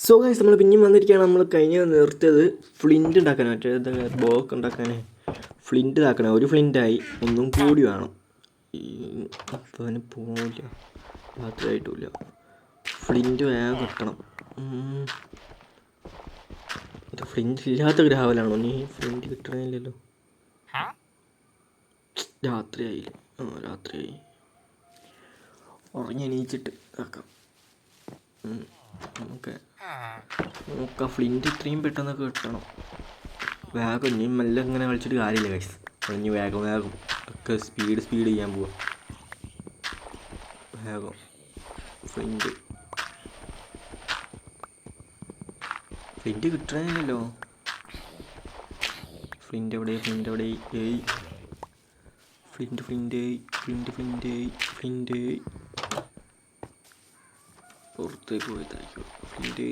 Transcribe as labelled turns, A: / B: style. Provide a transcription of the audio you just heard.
A: So guys നമ്മൾ പിന്നെയും വന്നിരിക്കുകയാണ്. നമ്മൾ കഴിഞ്ഞ നിർത്തിയത് ഫ്ലിൻറ്റ് ഉണ്ടാക്കാൻ, മറ്റേ ബ്ലോക്ക് ഉണ്ടാക്കാൻ ഫ്ലിൻറ്റ് ഇതാക്കണം. ഒരു ഫ്ലിൻറ്റായി, ഒന്നും കൂടി വേണം. അപ്പോൾ അതിന് പോവില്ല, രാത്രിയായിട്ടില്ല. ഫ്ലിൻറ്റ് വേഗം കിട്ടണം. ഇത് ഫ്ലിൻറ്റ് ഇല്ലാത്ത ഗ്രാവലാണോ? നീ ഫ്ലിൻറ്റ് കിട്ടണില്ലല്ലോ. രാത്രിയായില്ല. രാത്രിയായി. ഉറങ്ങി എണീച്ചിട്ട് ആക്കാം. നോക്കാം. ഫ്ലിൻറ്റ് ഇത്രയും പെട്ടെന്നൊക്കെ കിട്ടണം. വേഗം ഇനി മെല്ലെ ഇങ്ങനെ കളിച്ചിട്ട് കാര്യമില്ല ഗൈസ്. ഇനി വേഗം ഒക്കെ സ്പീഡ് ചെയ്യാൻ പോവാം. വേഗം ഫ്ലിൻറ്റ് കിട്ടണില്ലല്ലോ. ഫ്ലിൻറ്റ് എവിടെ? ഏയ് ഫ്ലിൻറ്റ് പുറത്തേക്ക് പോയതായിരിക്കും. ഫ്ലിൻറ്റ്